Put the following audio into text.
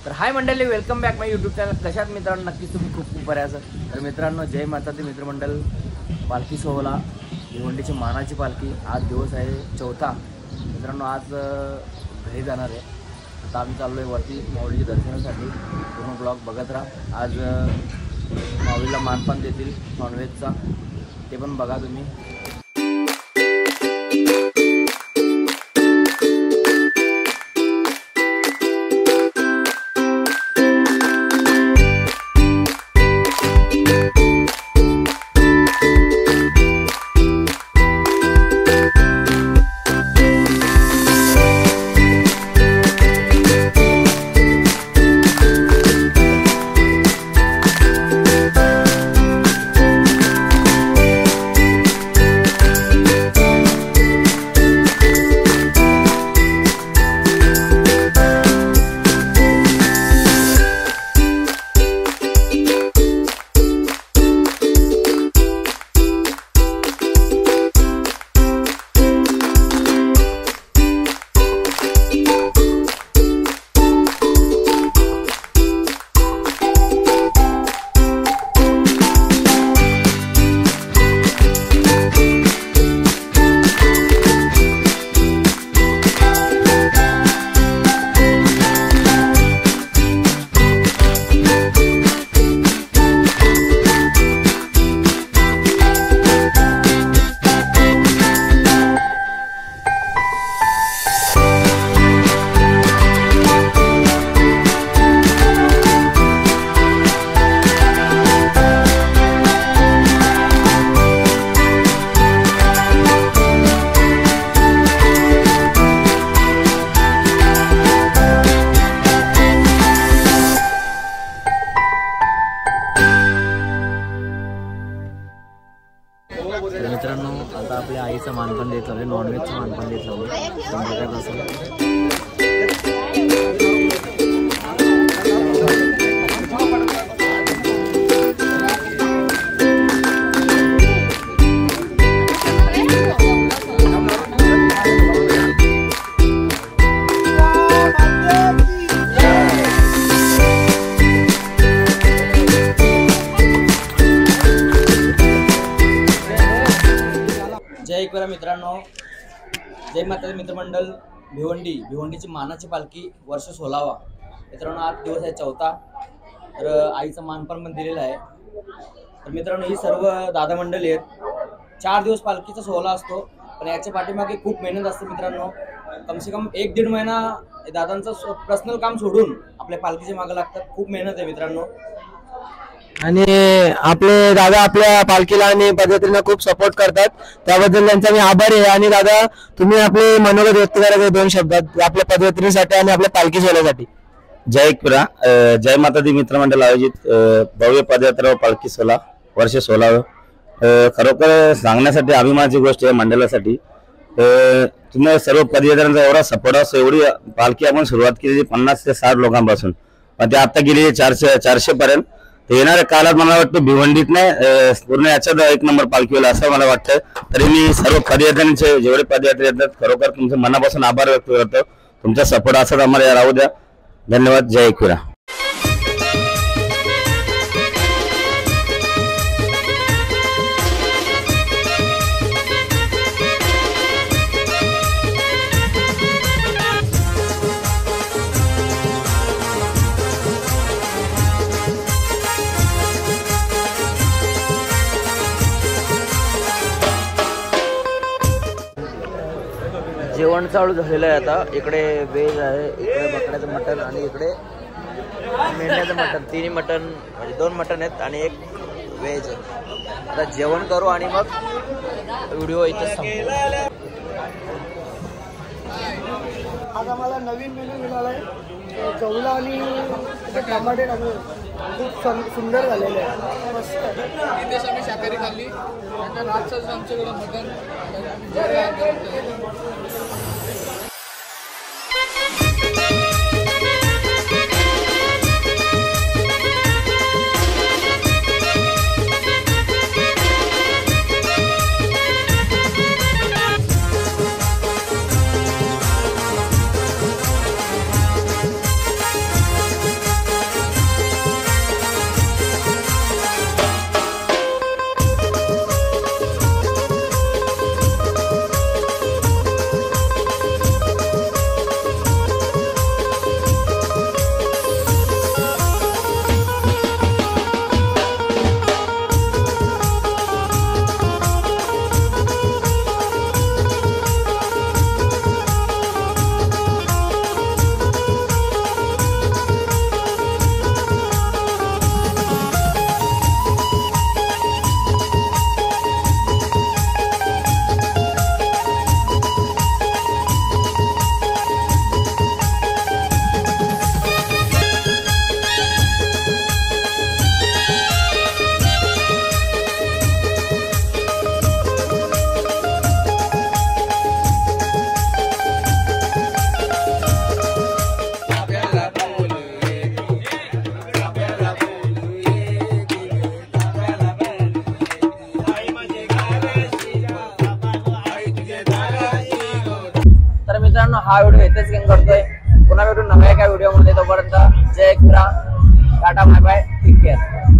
तर हाय मंडळी, welcome back माय YouTube channel. कशात मित्रांनो, नक्कीच तुम्ही खूप बऱ्या असाल. तर मित्रांनो, जय माता दी मित्रमंडळ पालखी सोहळा, भिवंडीची मानाची पालखी. आज दिवस आहे चौथा. मित्रांनो, आज घरी जाणार आहे. आता आम्ही चाललो आहे वरती माऊलीच्या दर्शनासाठी. पूर्ण ब्लॉग बघत राहा. आज माऊलीला मानपान देतील नॉनव्हेजचा, ते पण बघा तुम्ही. मित्रांनो, आता आपल्या आईचं मानपान देत आहे, नॉनव्हेजचं मानपान देत आहे. जय करा मित्रांनो, जय माता मित्रमंडळ भिवंडीची मानाची पालखी वर्ष 16वा. मित्रांनो, आज दिवस आहे चौथा. तर आईचं मानपान पण दिलेलं आहे. तर मित्रांनो, ही सर्व दादा मंडळी आहेत. 4 दिवस पालखीचा सोहळा असतो, पण याच्या पाठीमागे खूप मेहनत असते मित्रांनो. कमसे कम 1-1.5 महिना दादांचं पर्सनल काम सोडून आपल्या पालखीच्या मागे लागतात. खूप मेहनत आहे मित्रांनो. आणि आपले दादा आपल्या पालखीला आणि पदयात्रेला खूप सपोर्ट करतात, त्याबद्दल त्यांचा मी आभारी आहे. आणि दादा, तुम्ही आपले मनोगत व्यक्त करायचे 2 शब्दात आपल्या पदयात्रेसाठी आणि आपल्या पालखी सोहळ्यासाठी. जय पुरा जय माता दी मित्रमंडळ आयोजित भव्य पदयात्रा व पालखी सोहळा वर्ष 16. खरोखर सांगण्यासाठी अभिमानाची गोष्ट आहे मंडळासाठी. तुम्ही सर्व पदयात्रांचा एवढा सपोर्ट असतो. एवढी पालखी आपण सुरुवात केली 50 ते 60 लोकांपासून, पण ते आता गेली 400 पर्यंत. येणाऱ्या काळात मला वाटतं भिवंडीत नाही पूर्ण याच्यात 1 नंबर पालखी होईल असं मला वाटतं. तरी मी सर्व पदयात्रेचे जेवढे पदयात्रे येतात खरोखर तुमचं मनापासून आभार व्यक्त करतो. तुमचा सपोर्ट असंच आम्हाला राहू द्या. धन्यवाद. जय कुरा. जेवण चालू झालेलं आहे आता. इकडे व्हेज आहे, इकडे बकऱ्याचं मटण आणि इकडे मेंढ्याचं मटण. 3 मटण म्हणजे 2 मटण आहेत आणि 1 व्हेज आहे. आता जेवण करू आणि मग व्हिडिओ इथं संपवू. आज आम्हाला नवीन मेनू मिळाला आहे. जवला आणि टमाटे टाकून खूप सुंदर झालेले आहे. मस्त. इथेच आम्ही शाकाहारी खाल्ली. नंतर रातचंच आमच्याकडे मटण. हा व्हिडिओ इथेच एंड करतोय. पुन्हा भेटू नव्या एका व्हिडिओ मध्ये. तोपर्यंत जय गुरा, tata, bye bye, take care.